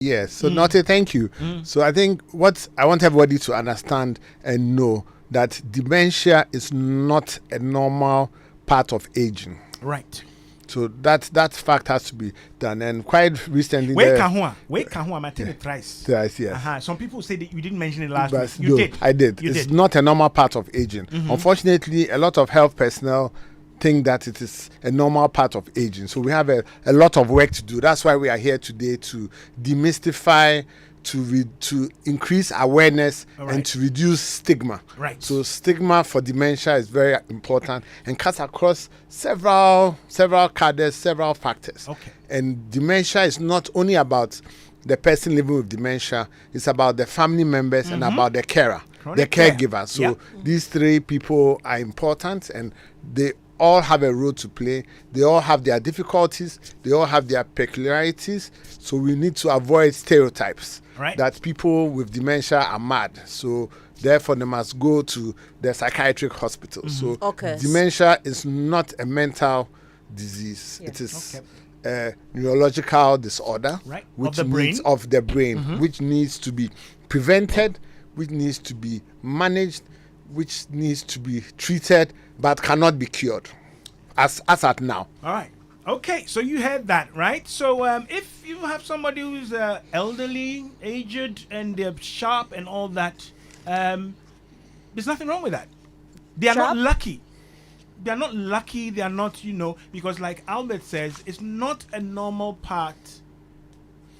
Yes. So Nortey, thank you. So I think what I want everybody to understand and know that dementia is not a normal part of aging. Right. So that fact has to be done. And quite recently, Wait, I'm at it thrice. Yes. Some people say that you didn't mention it last But week. no, Did. I did. You It's did. not a normal part of aging. Unfortunately, a lot of health personnel think that it is a normal part of aging. So we have a lot of work to do. That's why we are here today to demystify, to increase awareness, and to reduce stigma. Right. So stigma for dementia is very important and cuts across several cadres, several factors. Okay. And dementia is not only about the person living with dementia, it's about the family members and about the carer, the caregiver. So these three people are important, and they all have a role to play. They all have their difficulties. They all have their peculiarities. So we need to avoid stereotypes that people with dementia are mad. So therefore, they must go to the psychiatric hospital. So dementia is not a mental disease. It is a neurological disorder, which needs of the brain, which needs to be prevented, which needs to be managed, which needs to be treated, but cannot be cured, as at now. All right. Okay, so you heard that, right? So if you have somebody who's elderly, aged, and they're sharp and all that, there's nothing wrong with that. They are not lucky. They are not lucky. They are not, because like Albert says, it's not a normal part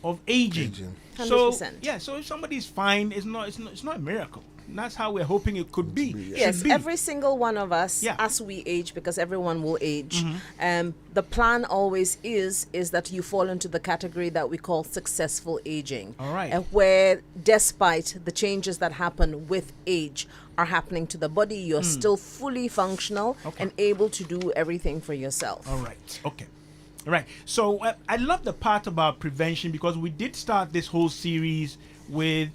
of aging. 100%. So if somebody's fine, it's not a miracle. And that's how we're hoping it could be. Yes, every single one of us, as we age, because everyone will age, the plan always is that you fall into the category that we call successful aging. All right. Where despite the changes that happen with age are happening to the body, you're still fully functional and able to do everything for yourself. All right. Okay. All right. So I love the part about prevention, because we did start this whole series with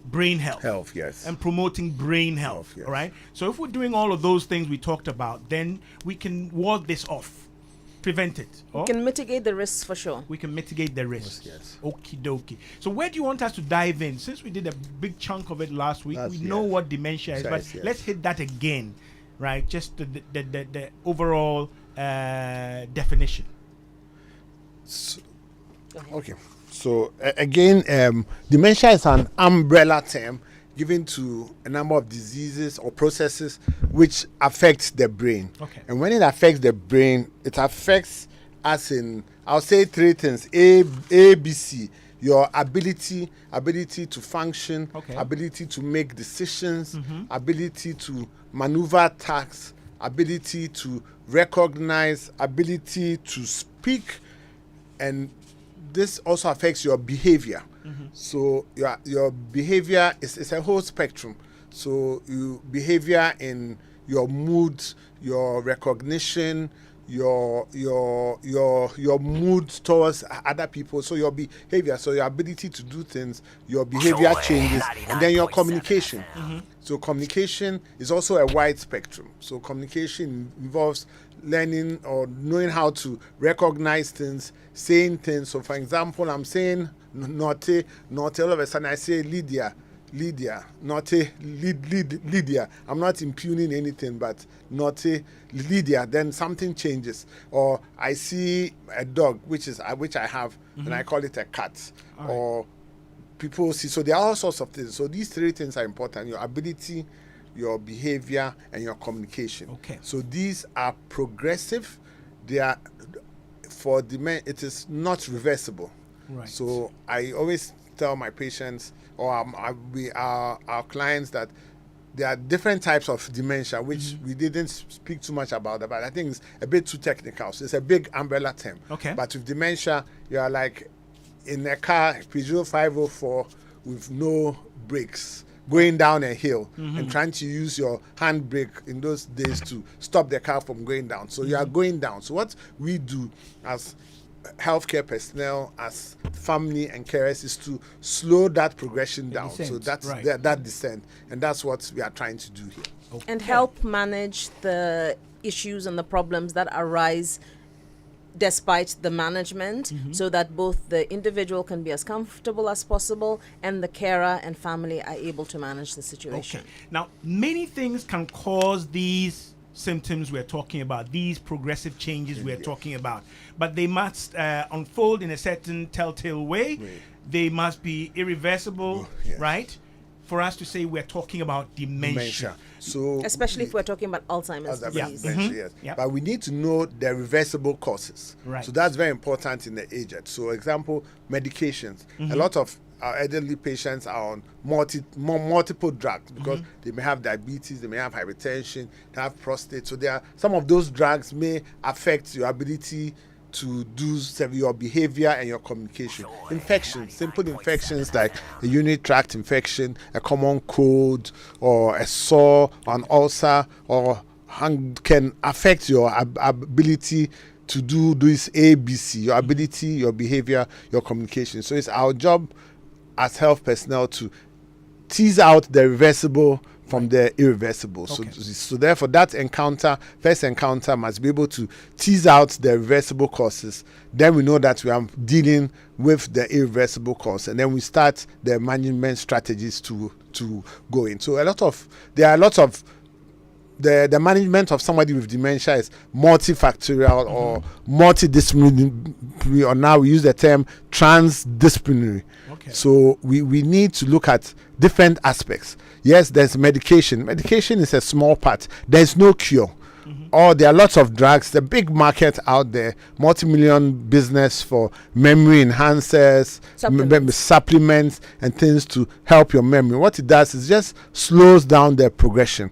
brain health. Yes. And promoting brain health. Yes. All right. So if we're doing all of those things we talked about, then we can ward this off, prevent it. We can mitigate the risks for sure. We can mitigate the risks. Yes. Okie dokie. So where do you want us to dive in? Since we did a big chunk of it last week, we know what dementia is, but let's hit that again, right? Just the overall definition. Okay. So again, dementia is an umbrella term given to a number of diseases or processes which affect the brain. Okay. And when it affects the brain, it affects us in, I'll say three things: A, B, C. Your ability to function, ability to make decisions, ability to maneuver tasks, ability to recognize, ability to speak, and this also affects your behavior. So your behavior is a whole spectrum. So you behavior in your mood, your recognition, your mood towards other people. So your behavior, so your ability to do things, your behavior changes, and then your communication. So communication is also a wide spectrum. So communication involves learning or knowing how to recognize things, saying things. So for example, I'm saying Nortey, all of a sudden I say Lydia, Nortey, Lydia. I'm not impugning anything, but Nortey, Lydia, then something changes. Or I see a dog, which I have, and I call it a cat. Or people see, so there are all sorts of things. So these three things are important: your ability, your behavior, and your communication. Okay. So these are progressive. They are for dementia. It is not reversible. Right. So I always tell my patients or our clients that there are different types of dementia, which we didn't speak too much about, but I think it's a bit too technical. So it's a big umbrella term. Okay. But with dementia, you are like in a car, Peugeot 504, with no brakes, going down a hill and trying to use your handbrake in those days to stop the car from going down. So you are going down. So what we do as healthcare personnel, as family and carers, is to slow that progression down. Descent, So that's right. that descent, and that's what we are trying to do here. And help manage the issues and the problems that arise despite the management, so that both the individual can be as comfortable as possible and the carer and family are able to manage the situation. Okay. Now, many things can cause these symptoms we're talking about, these progressive changes we're talking about, but they must unfold in a certain telltale way. They must be irreversible, right? For us to say we're talking about dementia. So especially if we're talking about Alzheimer's disease. Yes. But we need to know the reversible causes. Right. So that's very important in the aged. So example, medications. A lot of our elderly patients are on multiple drugs because they may have diabetes, they may have hypertension, they have prostate. So there are some of those drugs may affect your ability to do your behavior and your communication. Infections, simple infections like a urinary tract infection, a common cold, or a sore, an ulcer, or can affect your ability to do this ABC, your ability, your behavior, your communication. So it's our job as health personnel to tease out the reversible from the irreversible. Okay. So therefore that first encounter must be able to tease out the reversible causes. Then we know that we are dealing with the irreversible cause, and then we start the management strategies to go in. So there are a lot of the management of somebody with dementia is multifactorial or multidisciplinary, or now we use the term transdisciplinary. Okay. So we need to look at different aspects. Yes, there's medication. Medication is a small part. There's no cure. Or there are lots of drugs. The big market out there, multi-million business for memory enhancers, supplements, and things to help your memory. What it does is just slows down the progression.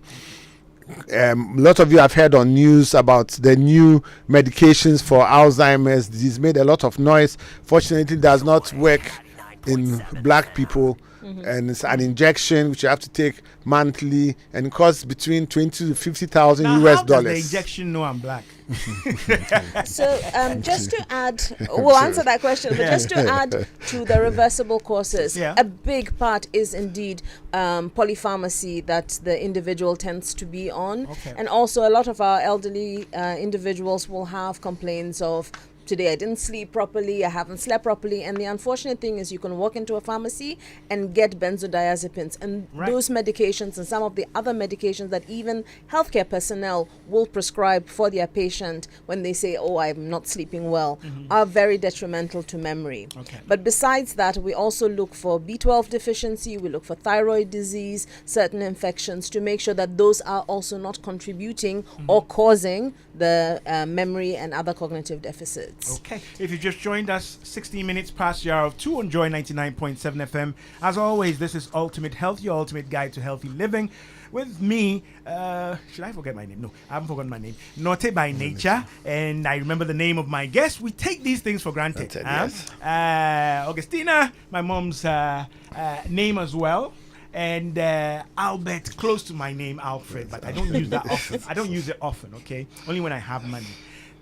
A lot of you have heard on news about the new medications for Alzheimer's disease. Made a lot of noise. Fortunately, it does not work in black people. And it's an injection which you have to take monthly, and it costs between 20 to 50,000 US dollars. How does the injection know I'm black? So just to add, we'll answer that question, but just to add to the reversible causes, a big part is indeed polypharmacy that the individual tends to be on. And also a lot of our elderly individuals will have complaints of, today I didn't sleep properly, I haven't slept properly, and the unfortunate thing is you can walk into a pharmacy and get benzodiazepines, and those medications and some of the other medications that even healthcare personnel will prescribe for their patient when they say, oh, I'm not sleeping well, are very detrimental to memory. But besides that, we also look for B12 deficiency, we look for thyroid disease, certain infections, to make sure that those are also not contributing or causing the memory and other cognitive deficits. Okay, if you just joined us, 16 minutes past the hour of 2 on Joy 99.7 FM. As always, this is Ultimate Health, your ultimate guide to healthy living. With me, should I forget my name? No, I haven't forgotten my name. Nortey by nature, and I remember the name of my guest. We take these things for granted. Yes. Augustina, my mom's name as well. And Albert, close to my name, Alfred, but I don't use that often. I don't use it often, okay? Only when I have money.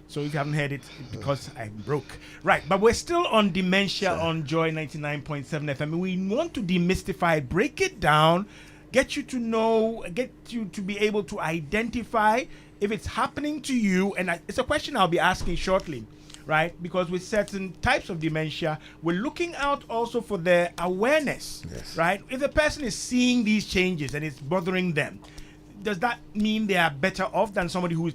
So if you haven't heard it, it's because I'm broke. Right, but we're still on dementia on Joy 99.7 FM. We want to demystify it, break it down, get you to know, get you to be able to identify if it's happening to you. And it's a question I'll be asking shortly, right? Because with certain types of dementia, we're looking out also for the awareness, right? If the person is seeing these changes and it's bothering them, does that mean they are better off than somebody who is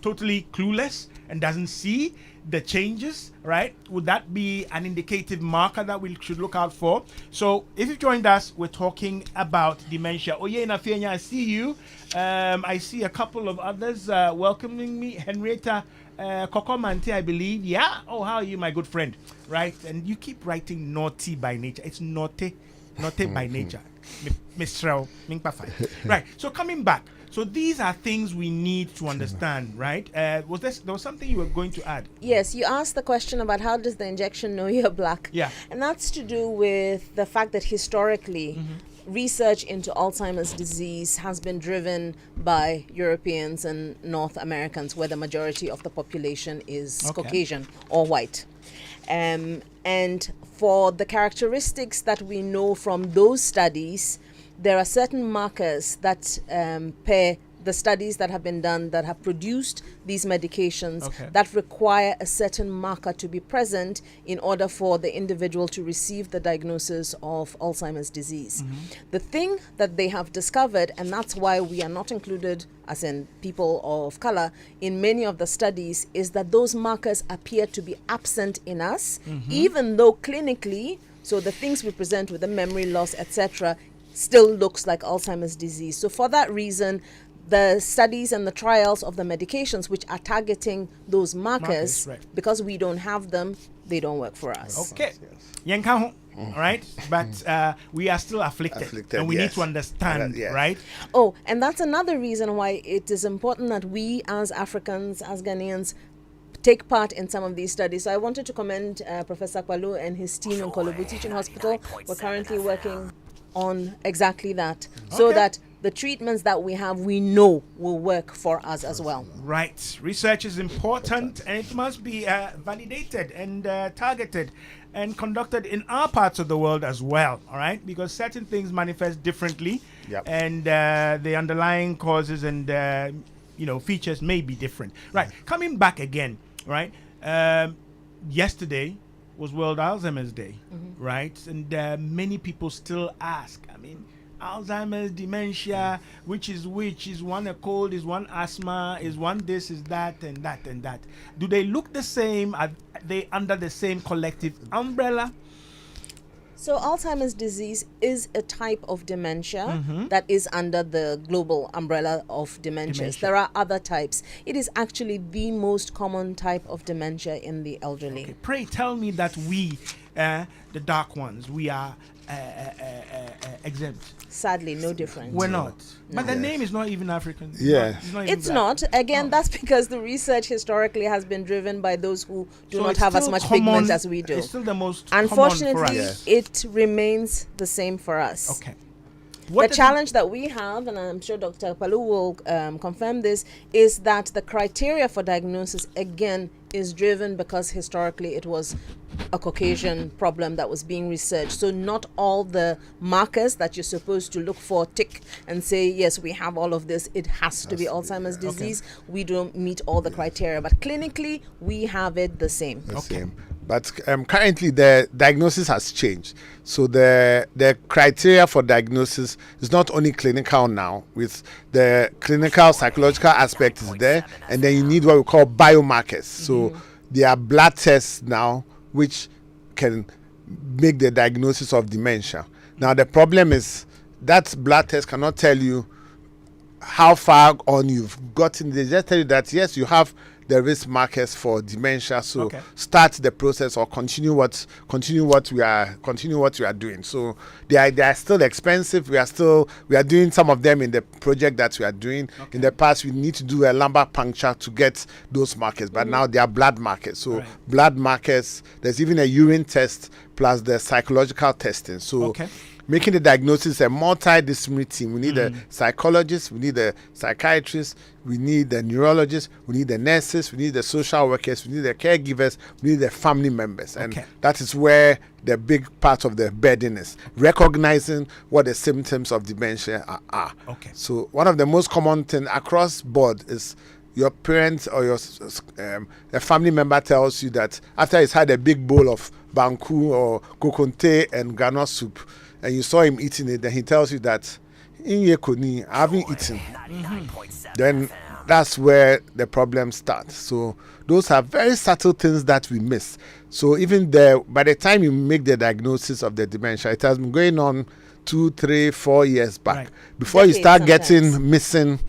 totally clueless and doesn't see the changes, right? Would that be an indicative marker that we should look out for? So if you've joined us, we're talking about dementia. Oye Nafienya, I see you. I see a couple of others welcoming me. Henrietta Kokomante, I believe. Yeah. Oh, how are you, my good friend? Right. And you keep writing Nortey by nature. It's Nortey by nature. Mr. Mingpafai. Right. So coming back. So these are things we need to understand, right? There was something you were going to add? Yes, you asked the question about how does the injection know you're black? Yeah. And that's to do with the fact that historically, research into Alzheimer's disease has been driven by Europeans and North Americans, where the majority of the population is Caucasian or white. And for the characteristics that we know from those studies, there are certain markers that pair the studies that have been done that have produced these medications that require a certain marker to be present in order for the individual to receive the diagnosis of Alzheimer's disease. The thing that they have discovered, and that's why we are not included as in people of color in many of the studies, is that those markers appear to be absent in us, even though clinically, so the things we present with the memory loss, etc., still looks like Alzheimer's disease. So for that reason, the studies and the trials of the medications which are targeting those markers, because we don't have them, they don't work for us. Okay. All right, but we are still afflicted and we need to understand, right? Oh, and that's another reason why it is important that we as Africans, as Ghanaians, take part in some of these studies. So I wanted to commend Professor Kwalu and his team in Kolobu Teaching Hospital. We're currently working on exactly that, so that the treatments that we have, we know will work for us as well. Right. Research is important, and it must be validated and targeted and conducted in our parts of the world as well, all right? Because certain things manifest differently, and the underlying causes and features may be different. Right. Coming back again, right? Yesterday was World Alzheimer's Day, right? And many people still ask, I mean, Alzheimer's, dementia, which is one a cold, is one asthma, is one this, is that, and that, and that. Do they look the same? Are they under the same collective umbrella? So Alzheimer's disease is a type of dementia that is under the global umbrella of dementias. There are other types. It is actually the most common type of dementia in the elderly. Okay. Pray tell me that we, the dark ones, we are exempt. Sadly, no different. We're not. But the name is not even African. Yeah. It's not. Again, that's because the research historically has been driven by those who do not have as much pigment as we do. It's still the most Unfortunately, common for us. it remains the same for us. Okay. The challenge that we have, and I'm sure Dr. Palu will confirm this, is that the criteria for diagnosis, again, is driven because historically it was a Caucasian problem that was being researched. So not all the markers that you're supposed to look for tick and say, yes, we have all of this. It has to be Alzheimer's disease. We don't meet all the criteria. But clinically, we have it the same. Same. But currently, the diagnosis has changed. So the criteria for diagnosis is not only clinical now, with the clinical psychological aspect is there, and then you need what we call biomarkers. So there are blood tests now which can make the diagnosis of dementia. Now the problem is that blood test cannot tell you how far on you've gotten. They just tell you that yes, you have the risk markers for dementia, so start the process or continue what we are doing. So they are still expensive. We are doing some of them in the project that we are doing. In the past, we need to do a lumbar puncture to get those markers, but now they are blood markers. So blood markers, there's even a urine test plus the psychological testing. So making the diagnosis a multidisciplinary team. We need a psychologist, we need a psychiatrist, we need the neurologist, we need the nurses, we need the social workers, we need the caregivers, we need the family members. And that is where the big part of the burden is, recognizing what the symptoms of dementia are. So one of the most common things across board is your parents or a family member tells you that after he's had a big bowl of banku or kokonte and granite soup, and you saw him eating it, then he tells you that I haven't eaten. Then that's where the problem starts. So those are very subtle things that we miss. So even by the time you make the diagnosis of the dementia, it has been going on 2, 3, 4 years back. Before you start getting missing,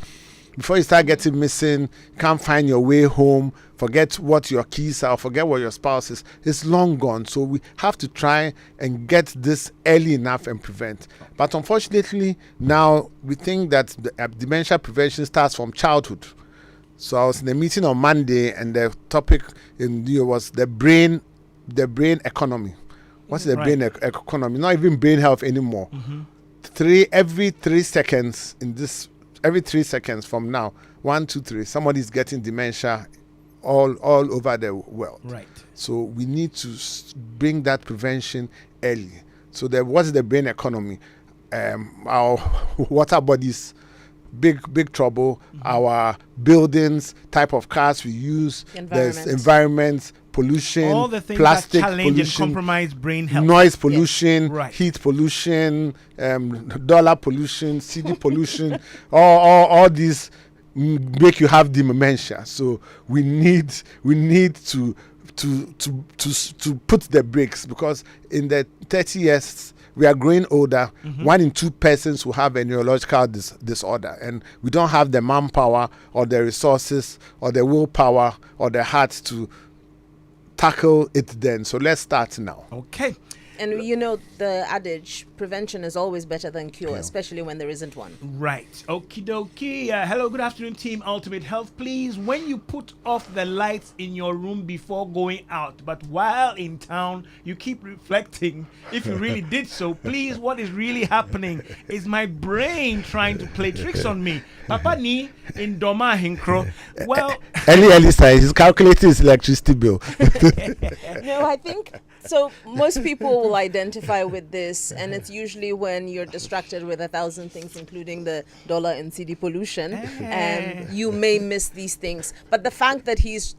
can't find your way home, forget what your keys are, forget what your spouse is, it's long gone. So we have to try and get this early enough and prevent. But unfortunately, now we think that the dementia prevention starts from childhood. So I was in a meeting on Monday, and the topic was the brain economy. What's the brain economy? Not even brain health anymore. Every 3 seconds every 3 seconds from now, 1, 2, 3, somebody's getting dementia all over the world. So we need to bring that prevention early. So what's the brain economy? Our water bodies big trouble. Our buildings, type of cars we use, there's environment, pollution, all the things plastic that challenge pollution, and compromise brain health, noise pollution, right. heat pollution, dollar pollution, CD pollution, all these make you have dementia. So we need to put the brakes, because in the 30 years we are growing older. 1 in 2 persons will have a neurological disorder, and we don't have the manpower or the resources or the willpower or the heart to tackle it then. So let's start now. Okay. And you know the adage, prevention is always better than cure, especially when there isn't one. Right. Okie dokie. Hello, good afternoon, Team Ultimate Health. Please, when you put off the lights in your room before going out, but while in town, you keep reflecting if you really did so, please, what is really happening? Is my brain trying to play tricks on me? Papa ni in Doma Hinkro. Well, early size, he's calculating his electricity bill. No, I think so. Most people will identify with this, and it's usually when you're distracted with 1,000 things, including the dollar and CD pollution, and you may miss these things. But the fact that he's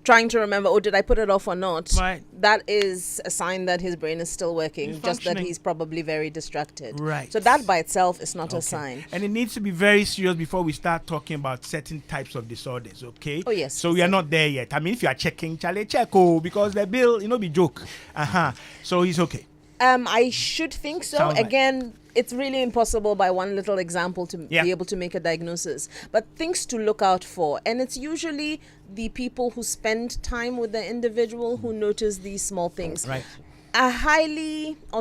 trying to remember, oh, did I put it off or not? Right. That is a sign that his brain is still working, just that he's probably very distracted. Right. So that by itself is not a sign. And it needs to be very serious before we start talking about certain types of disorders, okay? Oh, yes. So we are not there yet. I mean, if you are checking, Charlie, check, because the bill, be joke. So he's okay. I should think so. Sounds Again, it's really impossible by one little example to be able to make a diagnosis. But things to look out for. And it's usually the people who spend time with the individual who notice these small things. Right.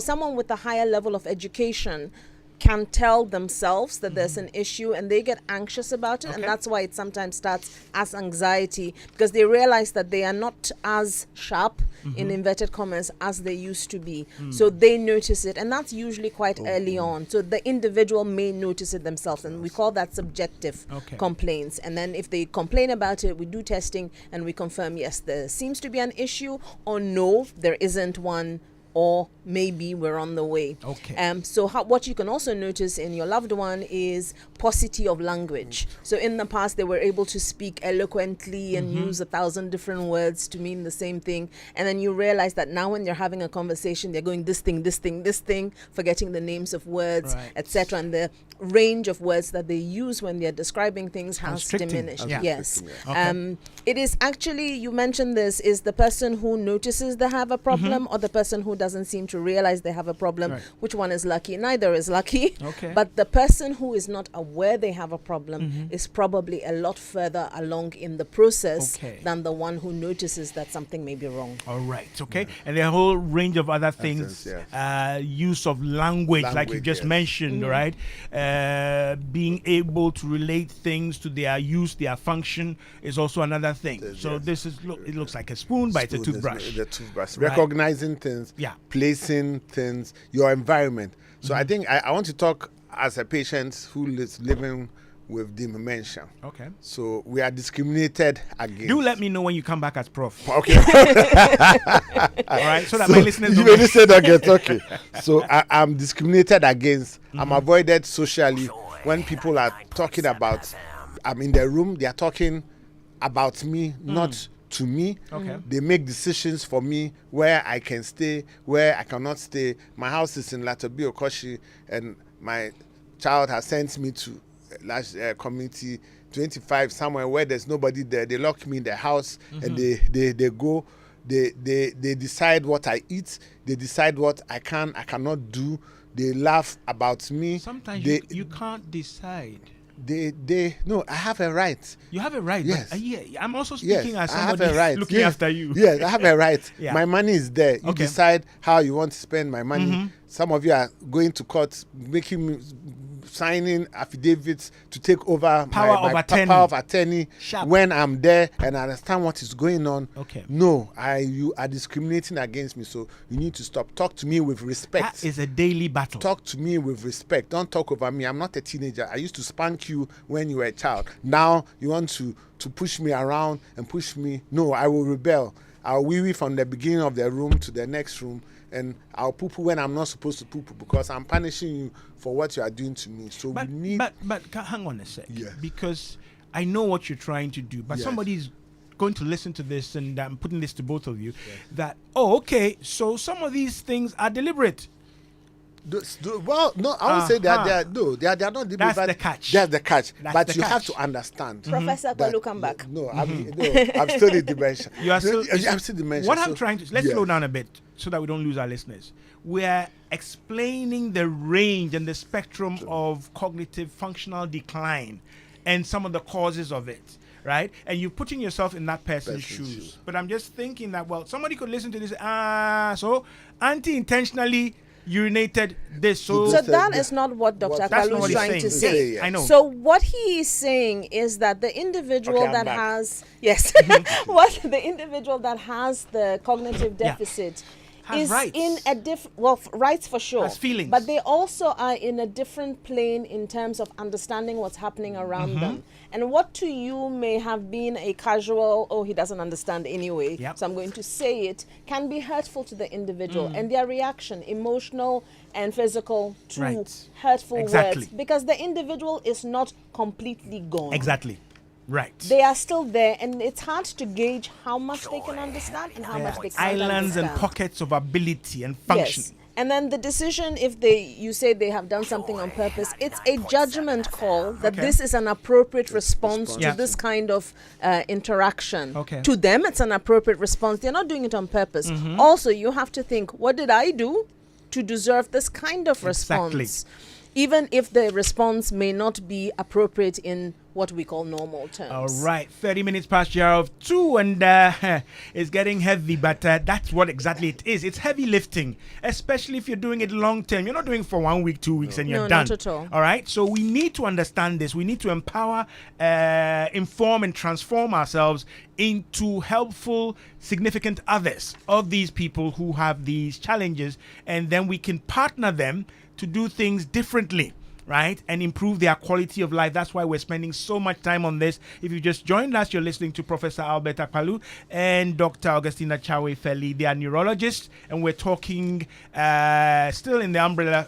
Someone with a higher level of education can tell themselves that there's an issue, and they get anxious about it, and that's why it sometimes starts as anxiety, because they realize that they are not as sharp, in inverted commas, as they used to be. So they notice it, and that's usually quite early on. So the individual may notice it themselves, and we call that subjective complaints. And then if they complain about it, we do testing and we confirm, yes, there seems to be an issue, or no, there isn't one, or maybe we're on the way. So what you can also notice in your loved one is paucity of language. So in the past, they were able to speak eloquently and use 1,000 different words to mean the same thing. And then you realize that now when you're having a conversation, they're going this thing, forgetting the names of words, etc. And the range of words that they use when they're describing things has diminished. Yes. It is actually, you mentioned this, is the person who notices they have a problem or the person who doesn't seem to realize they have a problem. Which one is lucky? Neither is lucky. But the person who is not aware they have a problem is probably a lot further along in the process than the one who notices that something may be wrong. All right. And there are a whole range of other things. Use of language, like you just mentioned, right? Being able to relate things to their use, their function is also another thing. So this is it looks like a spoon, but it's a toothbrush. The toothbrush. Recognizing things, placing things, your environment. So I think I want to talk as a patient who is living with dementia. So we are discriminated against. Do let me know when you come back as prof. All right. So that my listeners you may listen again. So I'm discriminated against. I'm avoided socially when people are talking about. I'm in the room. They are talking about me, not to me. They make decisions for me where I can stay, where I cannot stay. My house is in Latobi Okoshi, and my child has sent me to large community 25 somewhere where there's nobody there. They lock me in the house and they go. They decide what I eat. They decide what I cannot do. They laugh about me. Sometimes you can't decide. No, I have a right. You have a right. Yes. But, I'm also speaking as I have somebody a right. looking after you. Yes, I have a right. My money is there. You decide how you want to spend my money. Some of you are going to court, making me signing affidavits to take over power of attorney when I'm there and I understand what is going on. No, you are discriminating against me, so you need to stop. Talk to me with respect. That is a daily battle. Talk to me with respect. Don't talk over me. I'm not a teenager. I used to spank you when you were a child. Now you want to push me around and push me. No, I will rebel. I'll wee from the beginning of the room to the next room, and I'll poo-poo when I'm not supposed to poo-poo because I'm punishing you for what you are doing to me. So but, we need... But hang on a sec. Yes. Because I know what you're trying to do, but Yes. somebody's going to listen to this, and I'm putting this to both of you, that, okay, so some of these things are deliberate. Well, no, I would say they are not deliberate. That's the catch. That's the catch. That's But the you have catch. to understand. Professor Kwalu, come back. No, I'm still in dementia. You are still... I'm still dementia. What I'm trying to... Let's slow down a bit so that we don't lose our listeners. We're explaining the range and the spectrum of cognitive functional decline and some of the causes of it, right? And you're putting yourself in that person's shoes. But I'm just thinking that, well, somebody could listen to this, so anti-intentionally urinated this. So that is not what Dr. Kwalu is trying to say. I know. So what he is saying is that the individual that has what the individual that has the cognitive deficit is rights. In a different, rights for sure, has feelings, but they also are in a different plane in terms of understanding what's happening around them. And what to you may have been a casual, oh, he doesn't understand anyway, so I'm going to say it, can be hurtful to the individual and their reaction, emotional and physical, to hurtful words, because the individual is not completely gone. Exactly. Right. They are still there, and it's hard to gauge how much they can understand and how much they can't Islands understand. and pockets of ability and function. Yes. And then the decision, if you say they have done something on purpose, it's a judgment call that this is an appropriate response to this kind of interaction. To them, it's an appropriate response. They're not doing it on purpose. Also, you have to think, what did I do to deserve this kind of response? Even if the response may not be appropriate in what we call normal terms. All right, 30 minutes past the hour of 2, and it's getting heavy, but that's what exactly it is. It's heavy lifting, especially if you're doing it long term. You're not doing it for 1 week, 2 weeks, and you're done. Not at all. All right, so we need to understand this. We need to empower, inform, and transform ourselves into helpful, significant others of these people who have these challenges, and then we can partner them to do things differently, right, and improve their quality of life. That's why we're spending so much time on this. If you just joined us, you're listening to Professor Alberta Kwalu and Dr. Augustina Chawe-Feli. They are neurologists, and we're talking still in the umbrella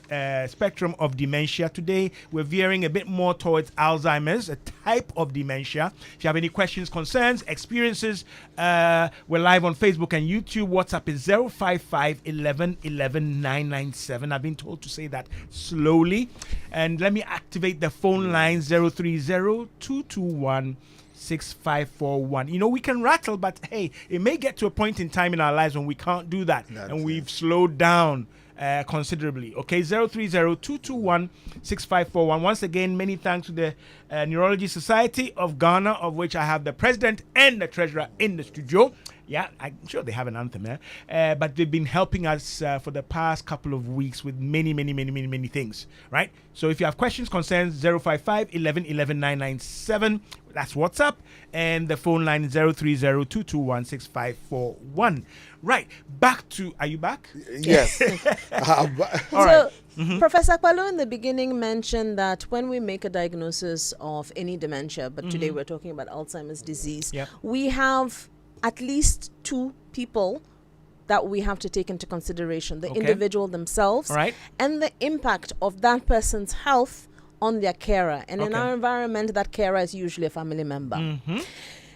spectrum of dementia. Today, we're veering a bit more towards Alzheimer's, a type of dementia. If you have any questions, concerns, experiences, we're live on Facebook and YouTube. WhatsApp is 055 11 11 997. I've been told to say that slowly. And let me activate the phone line 030-221-6541. You know, we can rattle, but hey, it may get to a point in time in our lives when we can't do that. And we've slowed down considerably. Okay, 030-221-6541. Once again, many thanks to the Neurology Society of Ghana, of which I have the president and the treasurer in the studio. Yeah, I'm sure they have an anthem there. But they've been helping us for the past couple of weeks with many things, right? So if you have questions, concerns, 055 11 11 997. That's WhatsApp. And the phone line is 030-221-6541. Right. Back to... Are you back? Yes. All right. Professor Kwalu in the beginning mentioned that when we make a diagnosis of any dementia, but today we're talking about Alzheimer's disease, we have at least 2 people that we have to take into consideration, the individual themselves and the impact of that person's health on their carer. And in our environment, that carer is usually a family member.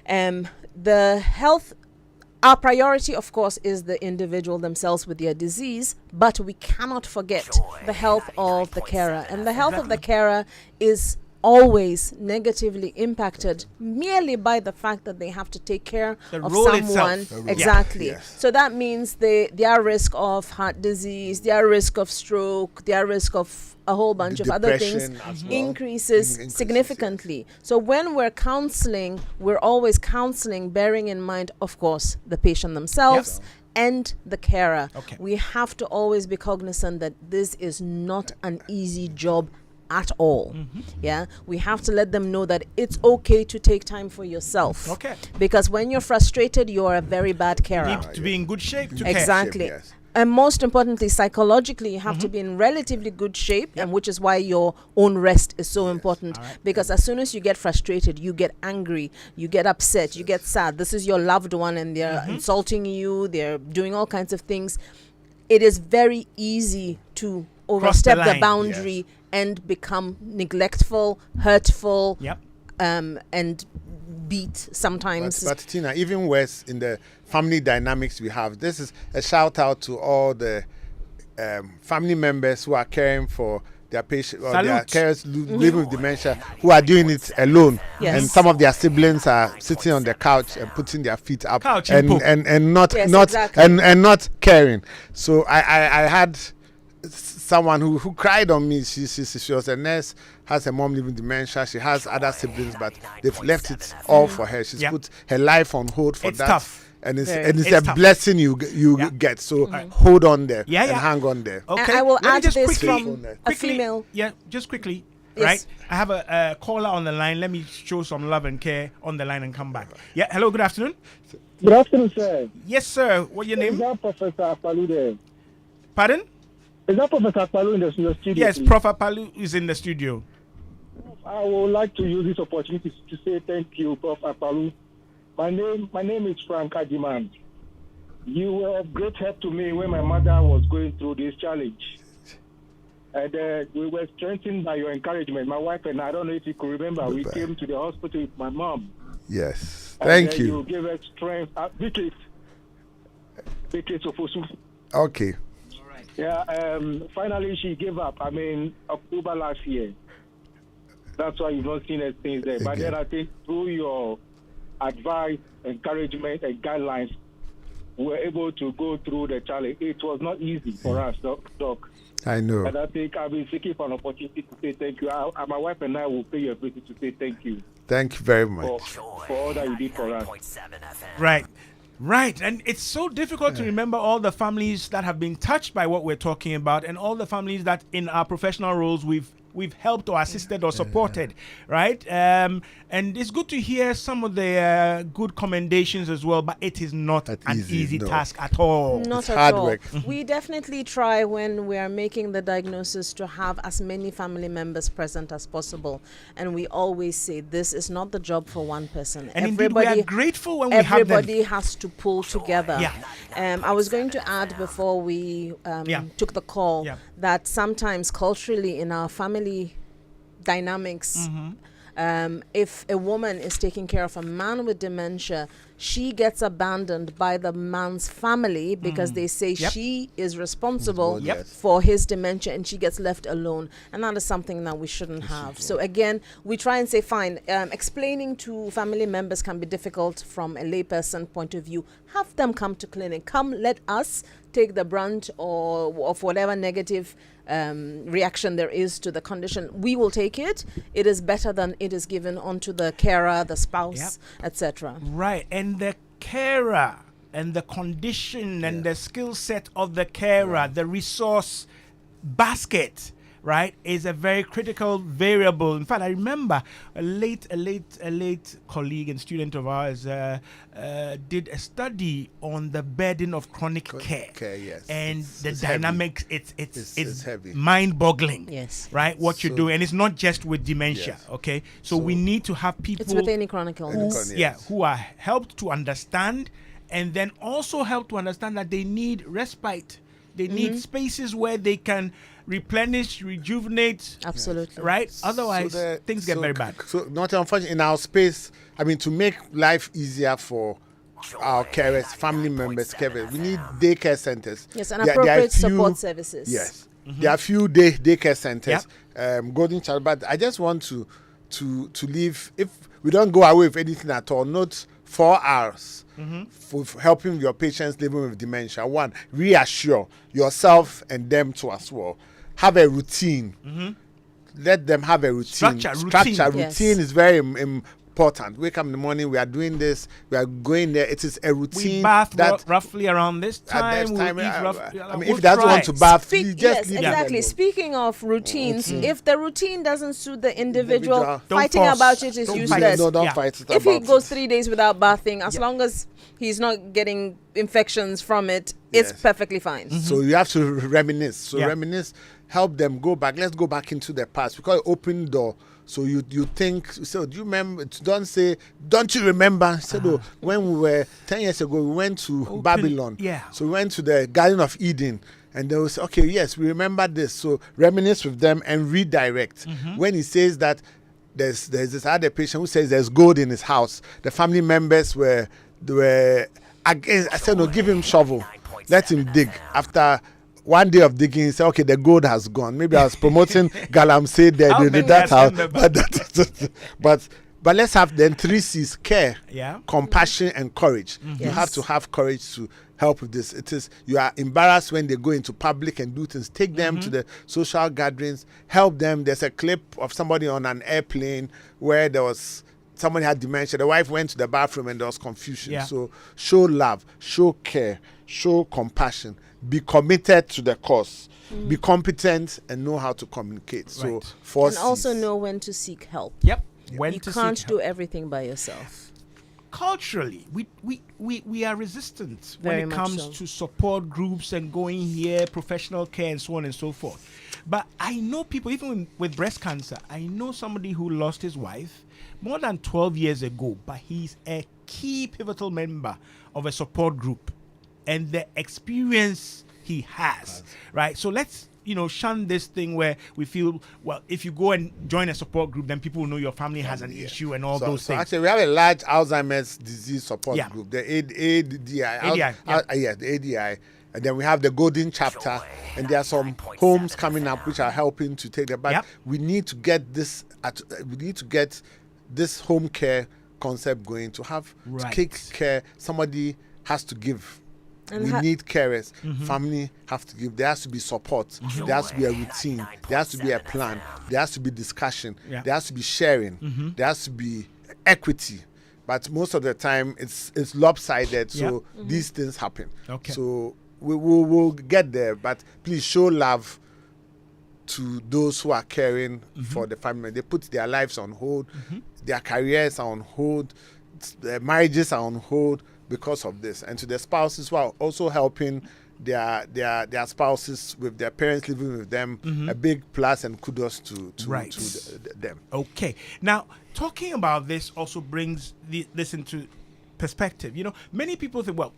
The health, our priority, of course, is the individual themselves with their disease, but we cannot forget the health of the carer. And the health of the carer is always negatively impacted merely by the fact that they have to take care of someone. So that means their risk of heart disease, their risk of stroke, their risk of a whole bunch of other things increases significantly. So when we're counseling, we're always counseling bearing in mind, of course, the patient themselves and the carer. We have to always be cognizant that this is not an easy job at all. We have to let them know that it's okay to take time for yourself. Because when you're frustrated, you're a very bad carer. You need to be in good shape to care. And most importantly, psychologically, you have to be in relatively good shape, and which is why your own rest is so important. Because as soon as you get frustrated, you get angry, you get upset, you get sad. This is your loved one, and they're insulting you, they're doing all kinds of things. it is very easy to overstep the line. boundary and become neglectful, hurtful, Yep. and beat sometimes. But Tina, even worse in the family dynamics we have, this is a shout out to all the family members who are caring for their patients or their carers living with dementia, who are doing it alone. Yes. And some of their siblings are sitting on the couch and putting their feet up and not Yes, not exactly. and not caring. So I had someone who cried on me. She was a nurse, has a mom living dementia. She has other siblings, but they've left it all for her. She's put her life on hold for It's that. tough. And it's It's a tough. blessing you get. So hold on there Yeah, and yeah. hang on there. Okay. I will Let me add just this quickly- from a quickly- female. Yeah, just quickly. Yes. Right. I have a caller on the line. Let me show some love and care on the line and come back. Yeah. Hello. Good afternoon. Good afternoon, sir. Yes, sir. What's your Is name? that Professor Akpalu there? Pardon? Is that Professor Akpalu in your studio? Yes, please? Prof. Palu is in the studio. I would like to use this opportunity to say thank you, Prof. Akpalu. My name is Frank Adiman. You were of great help to me when my mother was going through this challenge. And we were strengthened by your encouragement. My wife and I don't know if you could remember, we came to the hospital with my mom. Yes. And Thank you. You gave us strength. Victory Sofosu. Okay. Yeah, finally she gave up. I mean, October last year. That's why you've not seen us since then. But then I think through your advice, encouragement, and guidelines, we were able to go through the challenge. It was not easy for us, Doc. I know. And I think I've been seeking for an opportunity to say thank you. My wife and I will pay you a visit to say thank you Thank you very much. for all that you did for us. Right. Right. And it's so difficult to remember all the families that have been touched by what we're talking about and all the families that in our professional roles we've helped or assisted or supported, right? And it's good to hear some of the good commendations as well, but it is not an easy task at all. Not It's at hard all. work. We definitely try when we are making the diagnosis to have as many family members present as possible. And we always say this is not the job for one person. And indeed, we are grateful when we have them. Everybody has to pull together. Yeah. I was going to add before we took the call that sometimes culturally in our family dynamics, if a woman is taking care of a man with dementia, she gets abandoned by the man's family because they say she is responsible for his dementia and she gets left alone. And that is something that we shouldn't have. So again, we try and say, fine, explaining to family members can be difficult from a layperson point of view. Have them come to clinic. Come, let us take the brunt of whatever negative reaction there is to the condition. We will take it. It is better than it is given onto the carer, the spouse, etc. Right. And the carer and the condition and the skill set of the carer, the resource basket, right, is a very critical variable. In fact, I remember a late colleague and student of ours did a study on the burden of chronic care. And the dynamics, it's heavy. mind-boggling. Yes. Right, what you do, and it's not just with dementia. Okay, so we need to have people. It's with any chronic illness. Who are helped to understand, and then also help to understand that they need respite. They need spaces where they can replenish, rejuvenate. Absolutely. Right? Otherwise, things get very bad. So, not unfortunately, in our space, I mean, to make life easier for our carers, family members, carers, we need daycare centers. Yes, and appropriate support services. Yes. There are few daycare centers, Golden Child, but I just want to leave, if we don't go away with anything at all, not 4 hours for helping your patients living with dementia. One, reassure yourself and them too as well. Have a routine. Let them have a routine. Structure, routine is very important. Wake up in the morning, we are doing this, we are going there. It is a routine. We bath roughly around this time. If he doesn't want to bath, you just leave exactly. it. Speaking of routines, if the routine doesn't suit the individual, fighting force. about it is Don't useless. Don't fight it If he about goes it. 3 days without bathing, as long as he's not getting infections from it, it's perfectly fine. So you have to reminisce. So reminisce, help them go back. Let's go back into the past, because open door. So you think, so do you remember? Don't say, don't you remember? Said, oh, when we were 10 years ago, we went to Babylon. Yeah. So we went to the Garden of Eden. And they will say, okay, yes, we remember this. So reminisce with them and redirect. When he says that there's this other patient who says there's gold in his house, the family members were against. I said, no, give him shovel. Let him dig. After one day of digging, he said, okay, the gold has gone. Maybe I was promoting Galamsey there, that house. But let's have then 3 C's: care, compassion, and courage. You have to have courage to help with this. It is, you are embarrassed when they go into public and do things. Take them to the social gatherings, help them. There's a clip of somebody on an airplane where somebody had dementia. The wife went to the bathroom and there was confusion. So show love, show care, show compassion. Be committed to the cause. Be competent and know how to communicate. So and also know when to seek help. Yep. You can't do everything by yourself. Culturally, we are resistant when it comes to support groups and going here, professional care, and so on and so forth. But I know people, even with breast cancer, I know somebody who lost his wife more than 12 years ago, but he's a key pivotal member of a support group, and the experience he has, right? So let's shun this thing where we feel, well, if you go and join a support group, then people will know your family has an issue and all those things. Actually, we have a large Alzheimer's disease support group, the ADI. The ADI. And then we have the Golden Chapter, and there are some homes coming up which are helping to take them back. We need to get this. We need to get this home care concept going. To have to take care, somebody has to give. And we need carers. Family have to give. There has to be support. There has to be a routine. There has to be a plan. There has to be discussion. There has to be sharing. There has to be equity. But most of the time, it's lopsided. So these things happen. So we'll get there. But please show love to those who are caring for the family. They put their lives on hold. Their careers are on hold. Their marriages are on hold because of this. And to the spouses who are also helping their spouses with their parents living with them, a big plus and kudos to them. Okay. Now, talking about this also brings this into perspective. Many people think, well,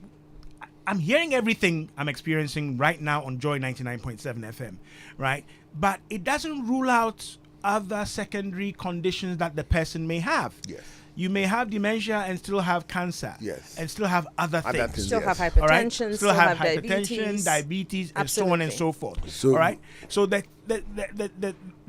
I'm hearing everything I'm experiencing right now on Joy 99.7 FM, right? But it doesn't rule out other secondary conditions that the person may have. Yes. You may have dementia and still have cancer. Yes. And still have other things. Still have hypertension. Still have diabetes, and so on and so forth. All right. So the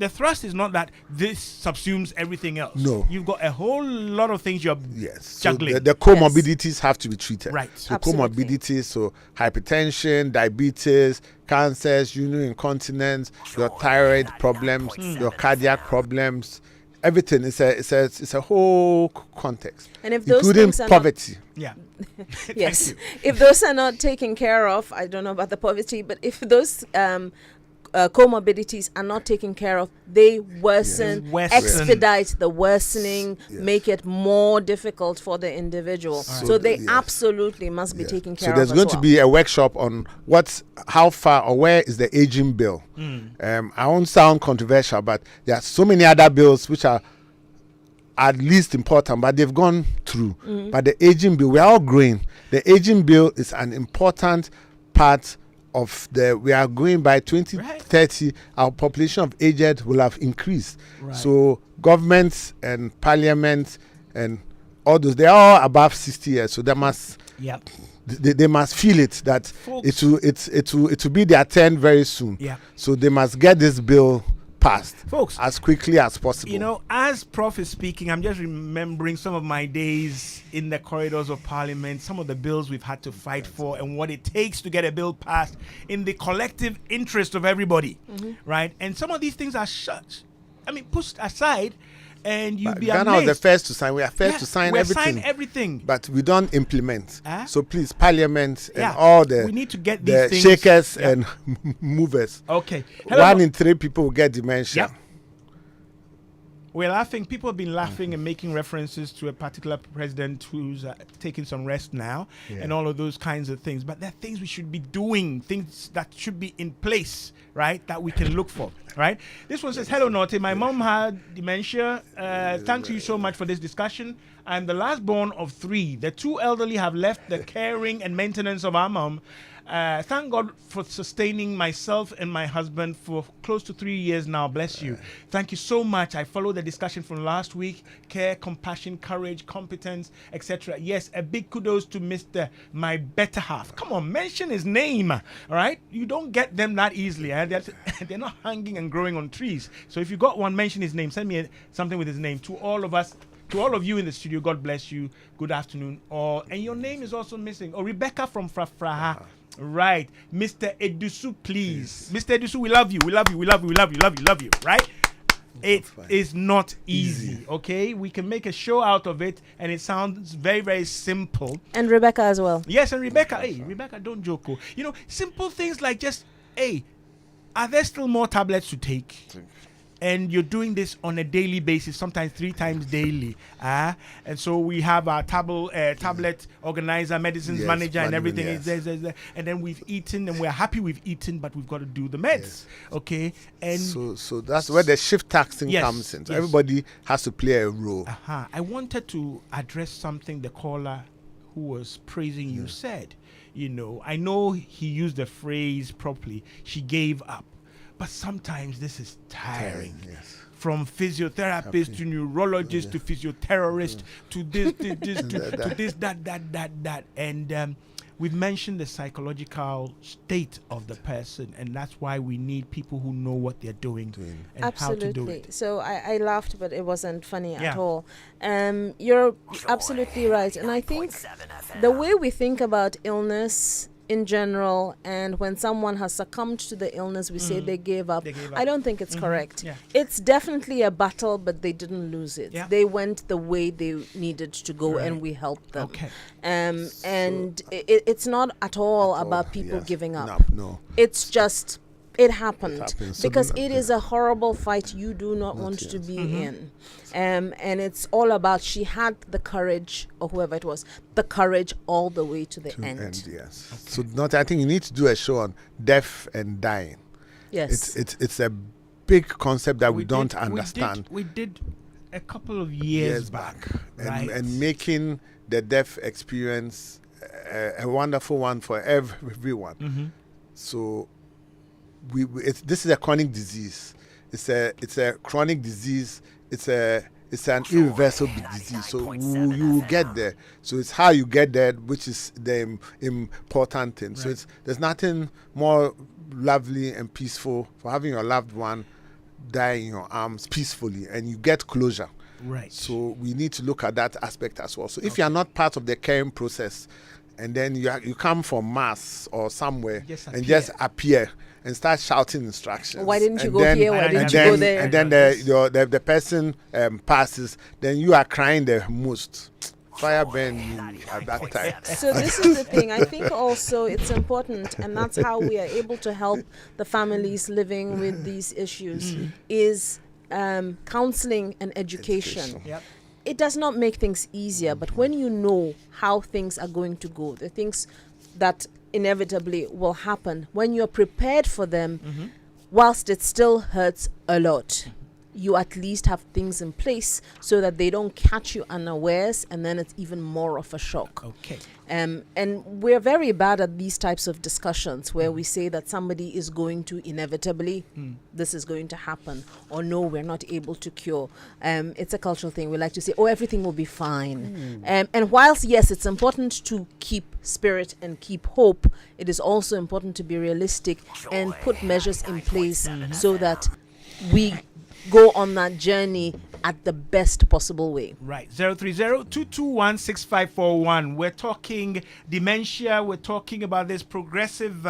thrust is not that this subsumes everything else. No. You've got a whole lot of things you're juggling. So the comorbidities have to be treated. Right. So comorbidities, so hypertension, diabetes, cancers, urinary incontinence, your thyroid problems, your cardiac problems. Everything is a whole context, and if those including poverty. Yes, if those are not taken care of, I don't know about the poverty, but if those comorbidities are not taken care of, they expedite the worsening, make it more difficult for the individual. So they absolutely must be taken care of. So there's going to be a workshop on how far or where is the aging bill. I won't sound controversial, but there are so many other bills which are at least important, but they've gone through. But the aging bill, we are all growing. The aging bill is an important part of we are going by 2030, our population of aged will have increased. So governments and parliament and all those, they are all above 60 years. So they must they must feel it that folks, it will be their turn very soon. So they must get this bill passed, folks, as quickly as possible. As Prof is speaking, I'm just remembering some of my days in the corridors of Parliament, some of the bills we've had to fight for, and what it takes to get a bill passed in the collective interest of everybody, right? And some of these things are pushed aside, and you'll be amazed. Ghana was the first to sign. We are first to sign everything. But we don't implement. So please, Parliament and all we need to get these things, shakers and movers. Okay. Hello. 1 in 3 people will get dementia. We're laughing. People have been laughing and making references to a particular president who's taking some rest now and all of those kinds of things. But there are things we should be doing, things that should be in place, right, that we can look for, right? This one says, hello, Nortey. My mom had dementia. Thank you so much for this discussion. I'm the last born of 3. The 2 elderly have left the caring and maintenance of our mom. Thank God for sustaining myself and my husband for close to 3 years now. Bless you. Thank you so much. I followed the discussion from last week. Care, compassion, courage, competence, etc. Yes, a big kudos to Mr. My better half. Come on, mention his name. All right? You don't get them that easily. They're not hanging and growing on trees. So if you got one, mention his name. Send me something with his name. To all of us, to all of you in the studio, God bless you. Good afternoon. And your name is also missing. Rebecca from Frafraha. Right. Mr. Edusu, please. Mr. Edusu, we love you. We love you. We love you. We love you. Love you. Love you. Right? It is not easy. Okay? We can make a show out of it, and it sounds very, very simple. And Rebecca as well. Yes, and Rebecca. Hey, Rebecca, don't joke. You know, simple things like just, hey, are there still more tablets to take? And you're doing this on a daily basis, sometimes 3 times daily. And so we have our tablet organizer, medicines manager, and everything. And then we've eaten, and we're happy we've eaten, but we've got to do the meds. Okay? And so that's where the shift taxing comes in. So everybody has to play a role. I wanted to address something the caller who was praising you said. You know, I know he used the phrase properly. She gave up. But sometimes this is tiring. From physiotherapists to neurologists to physioterrorists to this, to this, that. And we've mentioned the psychological state of the person, and that's why we need people who know what they're doing and how to do it. So I laughed, but it wasn't funny at all. You're absolutely right. And I think the way we think about illness in general, and when someone has succumbed to the illness, we say they gave up. I don't think it's correct. It's definitely a battle, but they didn't lose it. They went the way they needed to go, and we helped them. And it's not at all about people giving up. No. It's just, it happened because it is a horrible fight you do not want to be in. And it's all about, she had the courage, or whoever it was, the courage all the way to the end. So I think you need to do a show on death and dying. Yes. It's a big concept that we don't understand. We did a couple of years back. And making the death experience a wonderful one for everyone. So this is a chronic disease. It's a chronic disease. It's an irreversible disease. So you will get there. So it's how you get there, which is the important thing. So there's nothing more lovely and peaceful for having your loved one die in your arms peacefully, and you get closure. So we need to look at that aspect as well. So if you are not part of the caring process, and then you come from Mars or somewhere and just appear and start shouting instructions. Why didn't you go here? Why didn't you go there? And then the person passes. Then you are crying the most. Fire burn you at that time. So this is the thing. I think also it's important, and that's how we are able to help the families living with these issues, is counseling and education. It does not make things easier, but when you know how things are going to go, the things that inevitably will happen, when you're prepared for them, whilst it still hurts a lot, you at least have things in place so that they don't catch you unawares, and then it's even more of a shock. And we're very bad at these types of discussions where we say that somebody is going to inevitably, this is going to happen, or no, we're not able to cure. It's a cultural thing. We like to say, oh, everything will be fine. And whilst, yes, it's important to keep spirit and keep hope, it is also important to be realistic and put measures in place so that we go on that journey at the best possible way. 030-221-6541. We're talking dementia. We're talking about this progressive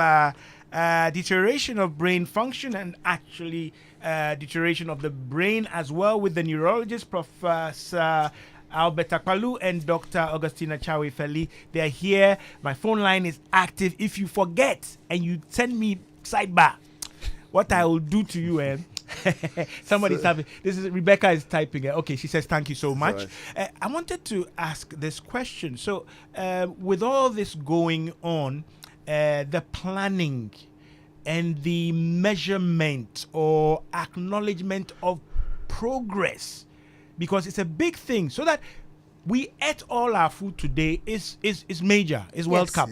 deterioration of brain function, and actually deterioration of the brain as well, with the neurologist, Professor Albert Akpalu and Dr. Augustina Chawe-Feli. They're here. My phone line is active. If you forget and you send me sidebar, what I will do to you, Somebody's typing. This is Rebecca is typing it. Okay, she says thank you so much. I wanted to ask this question. So, with all this going on, the planning and the measurement or acknowledgement of progress, because it's a big thing, so that we ate all our food today is major, is World Cup,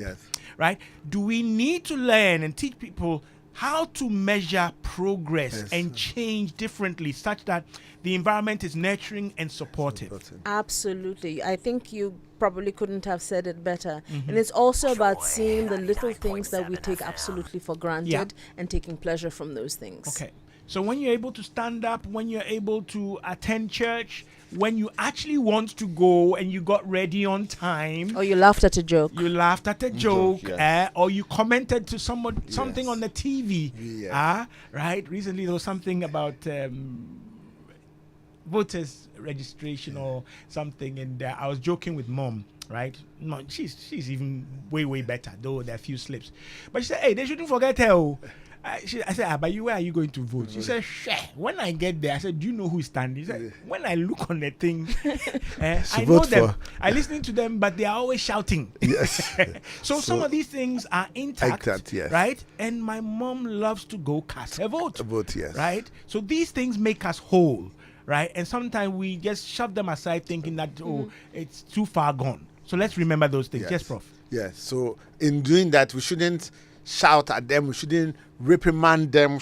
right? Do we need to learn and teach people how to measure progress and change differently such that the environment is nurturing and supportive? Absolutely. I think you probably couldn't have said it better. And it's also about seeing the little things that we take absolutely for granted and taking pleasure from those things. Okay. So when you're able to stand up, when you're able to attend church, when you actually want to go and you got ready on time. Or you laughed at a joke. You laughed at a joke. Or you commented to something on the TV. Right? Recently there was something about voters registration or something, and I was joking with Mom, right? No, she's even way better, though there are a few slips. But she said, hey, they shouldn't forget her. I said, but where are you going to vote? She said, when I get there, I said, do you know who is standing? She said, when I look on the thing, I know them. I listen to them, but they are always shouting. So some of these things are intact, right? And my mom loves to go cast a vote. Right? So these things make us whole, right? And sometimes we just shove them aside thinking that, it's too far gone. So let's remember those things. Yes, Prof. Yes. So in doing that, we shouldn't shout at them, we shouldn't reprimand them,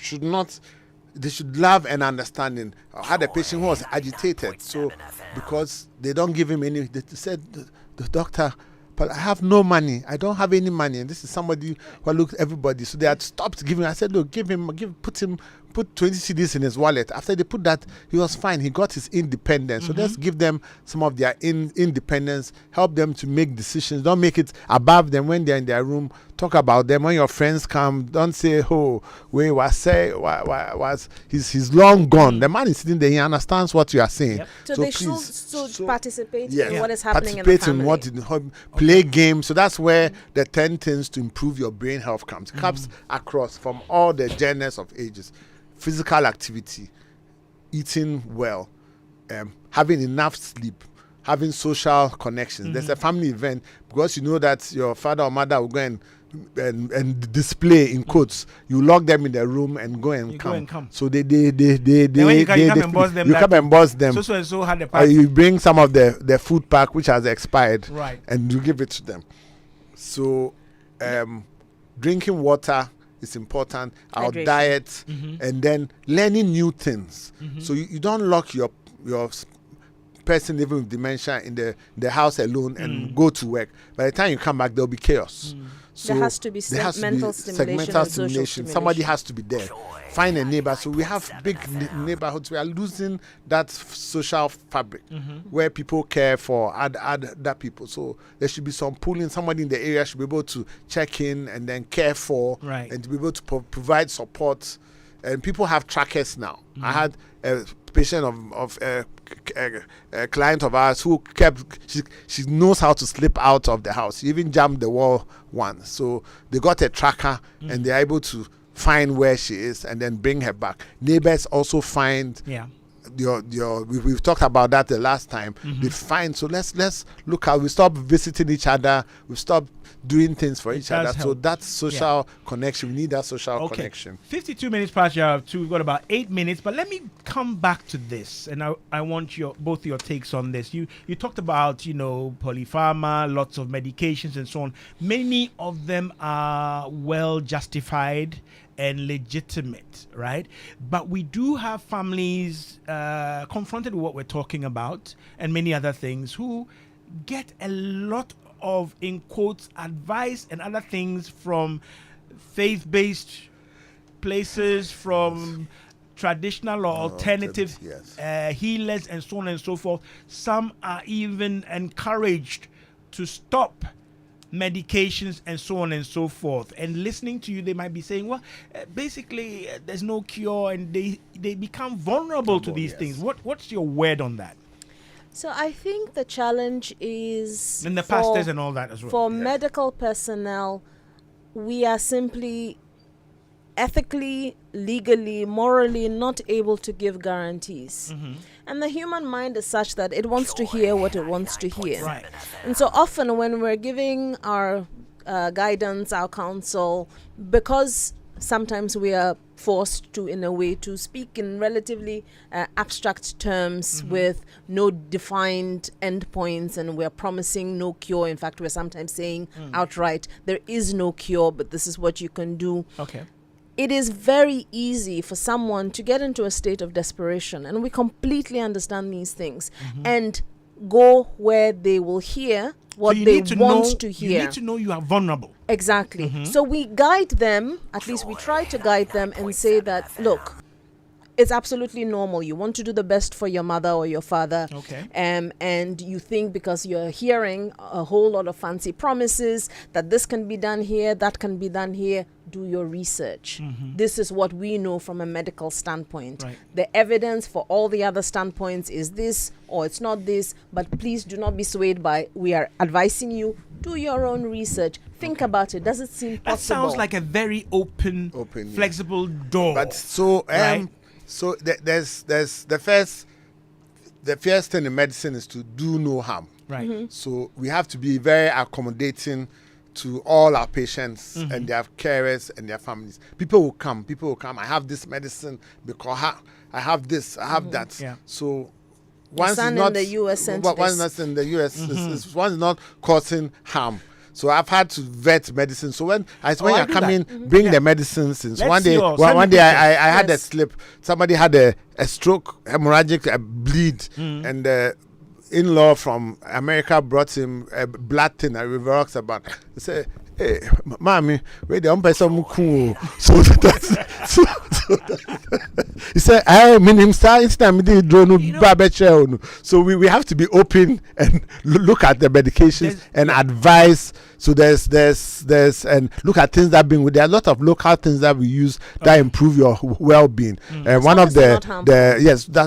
they should love and understanding. I had a patient who was agitated, so because they don't give him any, they said, the doctor, but I have no money, I don't have any money, and this is somebody who looked at everybody, so they had stopped giving. I said, look, put 20 CDs in his wallet. After they put that, he was fine, he got his independence. So let's give them some of their independence, help them to make decisions, don't make it above them when they're in their room. Talk about them when your friends come. Don't say, he's long gone. The man is sitting there, he understands what you are saying. So they should participate in what is happening in the family. Play games. So that's where the 10 things to improve your brain health comes. Comes across from all the genders of ages. Physical activity, eating well, having enough sleep, having social connections. There's a family event, because you know that your father or mother will go and display in quotes. You lock them in the room and go and come. So they you come and boss them. So had the party. You bring some of the food pack which has expired, right, and you give it to them. So drinking water is important. Our diet, and then learning new things. So you don't lock your person living with dementia in the house alone and go to work. By the time you come back, there'll be chaos. So there has to be segmental stimulation. Somebody has to be there. Find a neighbor. So we have big neighborhoods. We are losing that social fabric where people care for other people. So there should be some pooling. Somebody in the area should be able to check in and then care for, and to be able to provide support. And people have trackers now. I had a patient of a client of ours who she knows how to slip out of the house. She even jumped the wall once. So they got a tracker and they're able to find where she is and then bring her back. Neighbors also find we've talked about that the last time. They find, so let's look how we stop visiting each other, we stop doing things for each other. So that's social connection. We need that social connection. 52 minutes past your hour 2. We've got about 8 minutes, but let me come back to this, and I want both your takes on this. You talked about polypharma, lots of medications and so on. Many of them are well justified and legitimate, right? But we do have families confronted with what we're talking about and many other things who get a lot of, in quotes, advice and other things from faith-based places, from traditional or alternative healers and so on and so forth. Some are even encouraged to stop medications and so on and so forth. And listening to you, they might be saying, well, basically there's no cure, and they become vulnerable to these things. What's your word on that? So I think the challenge is, and the pastors and all that as well, for medical personnel, we are simply ethically, legally, morally not able to give guarantees. And the human mind is such that it wants to hear what it wants to hear. Right. And so often when we're giving our guidance, our counsel, because sometimes we are forced to, in a way, to speak in relatively abstract terms with no defined endpoints, and we're promising no cure. In fact, we're sometimes saying outright, there is no cure, but this is what you can do. Okay. It is very easy for someone to get into a state of desperation, and we completely understand these things, and go where they will hear what they want to hear. You need to know you are vulnerable. Exactly. So we guide them, at least we try to guide them and say that, look, it's absolutely normal. You want to do the best for your mother or your father. Okay. And you think because you're hearing a whole lot of fancy promises that this can be done here, that can be done here, do your research. This is what we know from a medical standpoint. Right. The evidence for all the other standpoints is this or it's not this, but please do not be swayed by, we are advising you, do your own research. Think about it. Does it seem possible? That sounds like a very open flexible door. But so, right? so there's the first thing in medicine is to do no harm. Right. So we have to be very accommodating to all our patients and their carers and their families. People will come. I have this medicine because I have this, I have that. Yeah. So once it's son not in the US sent once this. not in the US, one is not causing harm. So I've had to vet medicine. So when you're coming, bring the medicines. Since one day I had a slip. Somebody had a stroke, hemorrhagic bleed, and the in-law from America brought him a blood thinner, rivaroxaban. He said, "Hey, mommy, wait, the person cool." So he said, "I mean him start instant drone. So we have to be open and look at the medications and advise. So there's and look at things that there are a lot of local things that we use that improve your well-being. One of that's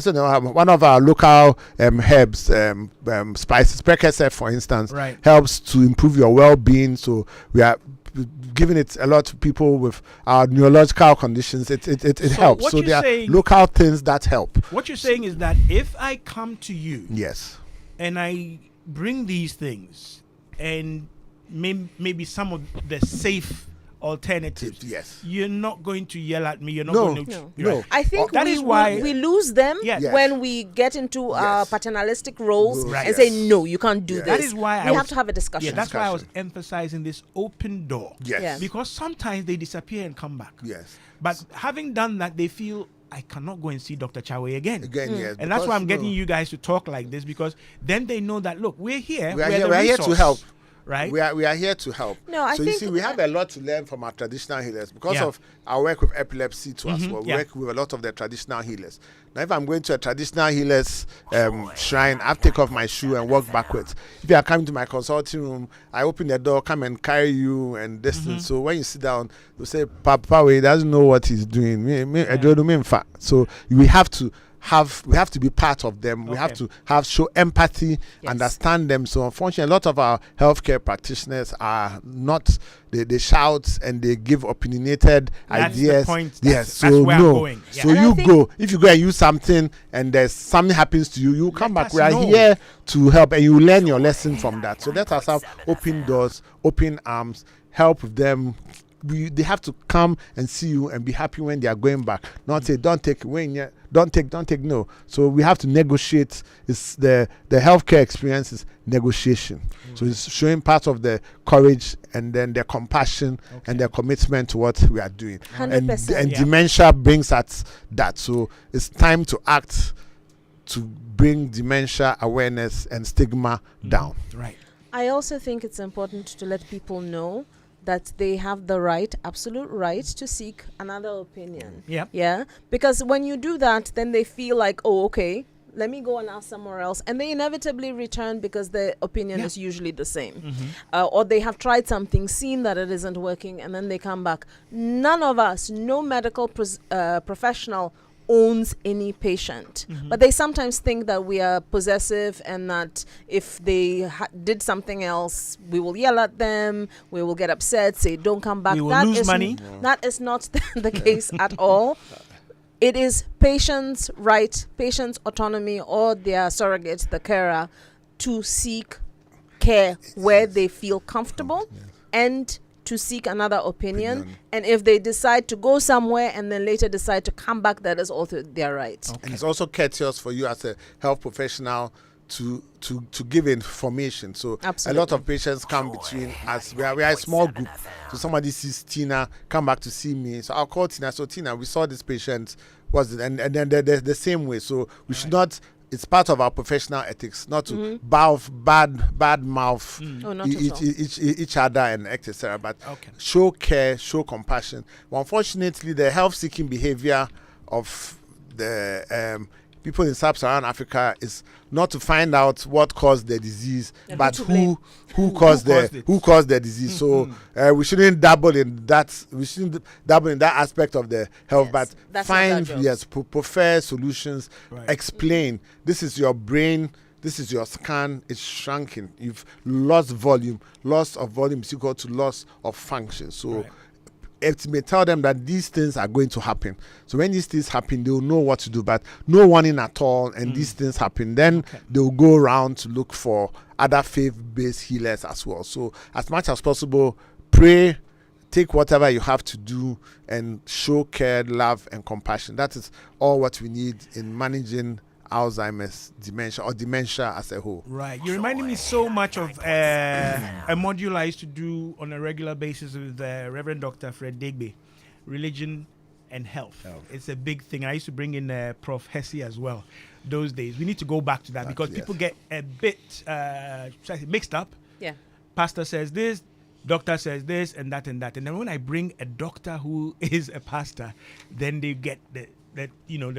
one of our local herbs, spices, prekese, for instance, helps to improve your well-being. So we are giving it a lot to people with our neurological conditions. It helps. So there are local things that help. What you're saying is that if I come to you, yes, and I bring these things and maybe some of the safe alternatives, yes, you're not going to yell at me. You're not going to. No. I think that is why we lose them when we get into paternalistic roles and say, no, you can't do this. That is why we have to have a discussion. Yeah, that's why I was emphasizing this open door. Yes. Because sometimes they disappear and come back. Yes. But having done that, they feel, I cannot go and see Dr. Chawe again. Yes. And that's why I'm getting you guys to talk like this, because then they know that, look, we're here. We are here to help. Right? We are here to help. No, I think you see, we have a lot to learn from our traditional healers because of our work with epilepsy too as well. We work with a lot of the traditional healers. Now, if I'm going to a traditional healer's shrine, I take off my shoe and walk backwards. If you are coming to my consulting room, I open the door, come and carry you and distance. So when you sit down, you say, Papa, he doesn't know what he's doing. So we have to be part of them. We have to show empathy, understand them. So unfortunately, a lot of our healthcare practitioners are not. They shout and they give opinionated ideas. The point. Yes. That's where I'm going. Yeah. So you go. If you go and use something and there's something happens to you, you come back. We are here to help, and you learn your lesson from that. So let us have open doors, open arms, help them. They have to come and see you and be happy when they are going back. Not say don't take no. So we have to negotiate. It's the healthcare experience is negotiation. So it's showing part of the courage and then the compassion and the commitment to what we are doing. 100%. And dementia brings us that. So it's time to act to bring dementia awareness and stigma down. Right. I also think it's important to let people know that they have the right, absolute right, to seek another opinion. Yeah. Because when you do that, then they feel like, oh, okay, let me go and ask somewhere else. And they inevitably return because the opinion is usually the same. Or they have tried something, seen that it isn't working, and then they come back. None of us, no medical professional owns any patient. But they sometimes think that we are possessive and that if they did something else, we will yell at them, we will get upset, say, don't come back. We will lose money. That is not the case at all. It is patient's right, patient's autonomy, or their surrogate, the carer, to seek care where they feel comfortable and to seek another opinion. And if they decide to go somewhere and then later decide to come back, that is also their right. Okay. And it's also courteous for you as a health professional to give information. So a lot of patients come between us. We are a small group. So somebody sees Tina, come back to see me. So I'll call Tina. So Tina, we saw this patient. And then they're the same way. So we should not. It's part of our professional ethics not to bad mouth each other and etc. But show care, show compassion. But unfortunately, the health-seeking behavior of the people in sub-Saharan Africa is not to find out what caused the disease, but who caused the disease. So we shouldn't dabble in that. We shouldn't dabble in that aspect of the health, but find prefer solutions. Explain. This is your brain. This is your scan. It's shrunken. You've lost volume. Loss of volume is equal to loss of function. So. It may tell them that these things are going to happen. So when these things happen, they'll know what to do. But no warning at all, and these things happen. Then they'll go around to look for other faith-based healers as well. So as much as possible, pray, take whatever you have to do, and show care, love, and compassion. That is all what we need in managing Alzheimer's, dementia, or dementia as a whole. Right. You're reminding me so much of a module I used to do on a regular basis with Reverend Dr. Fred Degbe, religion and health. It's a big thing. I used to bring in Prof. Hesse as well those days. We need to go back to that because people get a bit mixed up. Yeah. Pastor says this, doctor says this, and that and that. And then when I bring a doctor who is a pastor, then they get the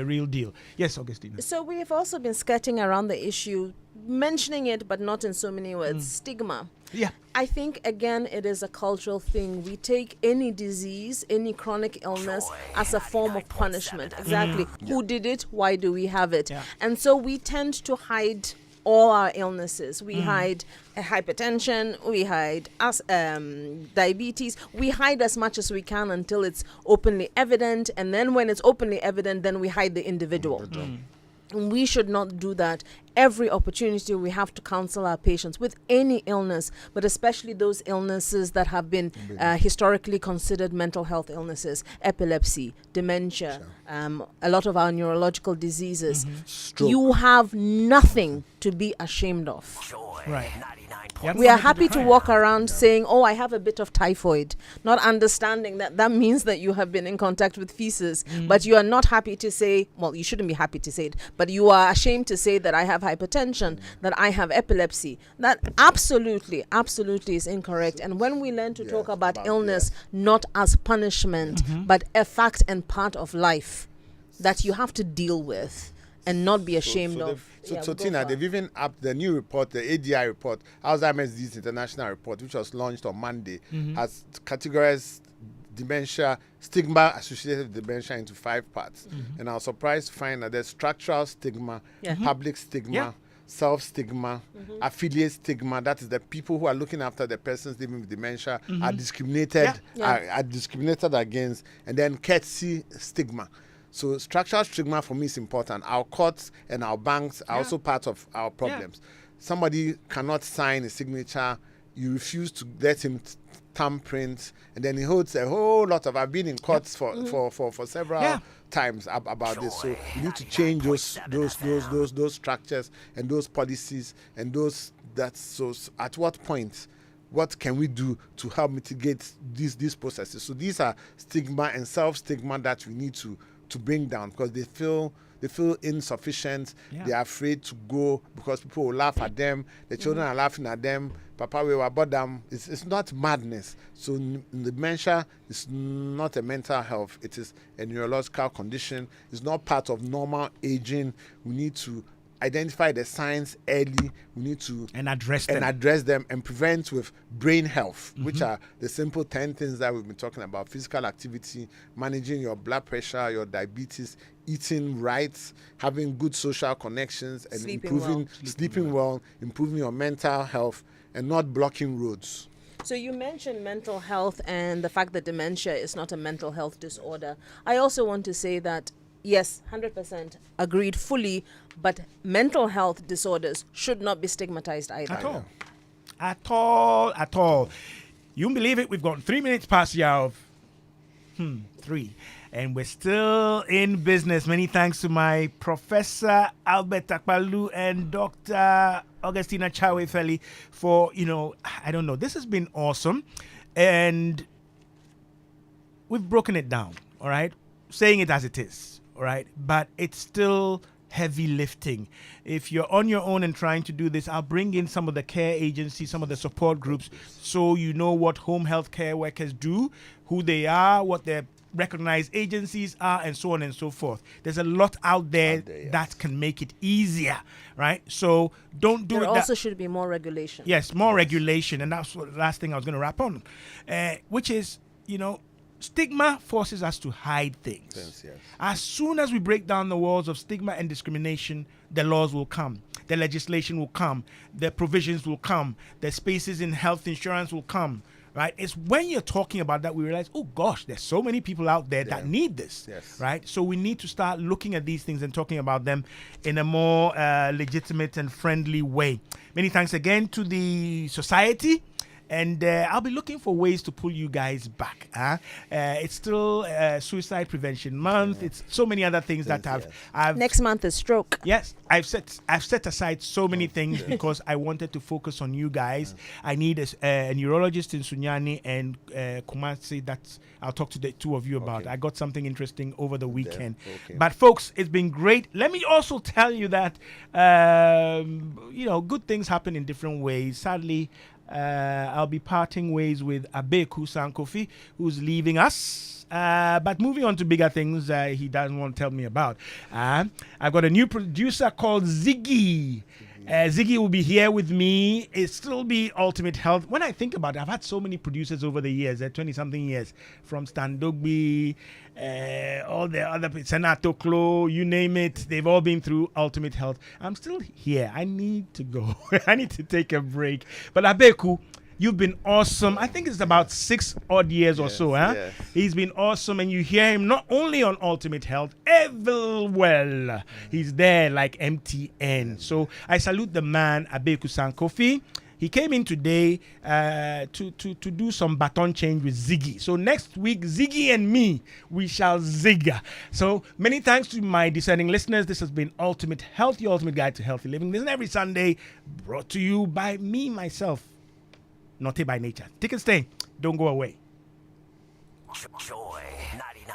real deal. Yes, Augustina. So we have also been skirting around the issue, mentioning it, but not in so many words. Stigma. Yeah. I think, again, it is a cultural thing. We take any disease, any chronic illness as a form of punishment. Exactly. Who did it? Why do we have it? Yeah. And so we tend to hide all our illnesses. We hide hypertension, we hide diabetes, we hide as much as we can until it's openly evident, and then when it's openly evident, then we hide the individual. And we should not do that. Every opportunity we have to counsel our patients with any illness, but especially those illnesses that have been historically considered mental health illnesses, epilepsy, dementia, a lot of our neurological diseases. You have nothing to be ashamed of. Right. We are happy to walk around saying, oh, I have a bit of typhoid, not understanding that means that you have been in contact with feces, but you are not happy to say, well, you shouldn't be happy to say it, but you are ashamed to say that I have hypertension, that I have epilepsy. That absolutely is incorrect. And when we learn to talk about illness not as punishment, but a fact and part of life that you have to deal with, and not be ashamed of. So Tina, they've even upped the new report, the ADI report, Alzheimer's Disease International Report, which was launched on Monday, has categorized dementia, stigma associated with dementia into 5 parts. And I was surprised to find that there's structural stigma, public stigma, self-stigma, affiliate stigma. That is the people who are looking after the persons living with dementia are discriminated, are discriminated against, and then courtesy stigma. So structural stigma for me is important. Our courts and our banks are also part of our problems. Somebody cannot sign a signature. You refuse to let him thumbprint, and then he holds a whole lot of. I've been in courts for several times about this. So you need to change those structures and those policies and those. So at what point? What can we do to help mitigate these processes? So these are stigma and self-stigma that we need to bring down, because they feel insufficient. They are afraid to go because people will laugh at them. The children are laughing at them. Papa, we were about them. It's not madness. So dementia is not a mental health. It is a neurological condition. It's not part of normal aging. We need to identify the signs early. We need to address them and prevent with brain health, which are the simple 10 things that we've been talking about: physical activity, managing your blood pressure, your diabetes, eating right, having good social connections, and sleeping well, improving your mental health, and not blocking roads. So you mentioned mental health and the fact that dementia is not a mental health disorder. I also want to say that, yes, 100% agreed fully, but mental health disorders should not be stigmatized either. At all. You won't believe it, we've gone 3 minutes past the hour of 3. And we're still in business. Many thanks to my Professor Albert Akpalu and Dr. Augustina Chawefeli for, I don't know, this has been awesome. And we've broken it down, all right? Saying it as it is, all right? But it's still heavy lifting. If you're on your own and trying to do this, I'll bring in some of the care agencies, some of the support groups, so you know what home health care workers do, who they are, what their recognized agencies are, and so on and so forth. There's a lot out there that can make it easier, right? So don't do it. There also should be more regulation. Yes, more regulation. And that's the last thing I was going to wrap on, which is, stigma forces us to hide things. Yes. As soon as we break down the walls of stigma and discrimination, the laws will come, the legislation will come, the provisions will come, the spaces in health insurance will come. Right? It's when you're talking about that we realize, oh gosh, there's so many people out there that need this. Yes. Right? So we need to start looking at these things and talking about them in a more legitimate and friendly way. Many thanks again to the society. And I'll be looking for ways to pull you guys back. It's still Suicide Prevention Month. It's so many other things that I've next month is stroke. Yes, I've set aside so many things because I wanted to focus on you guys. I need a neurologist in Sunyani and Kumasi that I'll talk to the two of you about. I got something interesting over the weekend. But folks, it's been great. Let me also tell you that good things happen in different ways. Sadly, I'll be parting ways with Abeku Sankofi, who's leaving us. But moving on to bigger things he doesn't want to tell me about. I've got a new producer called Ziggy. Ziggy will be here with me. It'll still be Ultimate Health. When I think about it, I've had so many producers over the years, 20-something years, from Stan Dogby, all the other, Senato Klo, you name it. They've all been through Ultimate Health. I'm still here. I need to go. I need to take a break. But Abeku, you've been awesome. I think it's about 6 odd years or so. Yes. He's been awesome, and you hear him not only on Ultimate Health, everywhere. He's there like MTN. So I salute the man, Abeku Sankofi. He came in today to do some baton change with Ziggy. So next week, Ziggy and me, we shall zig. So many thanks to my discerning listeners. This has been Ultimate Health, your ultimate guide to healthy living. This is every Sunday, brought to you by me, myself, Nortey by nature. Take and stay. Don't go away. Joy.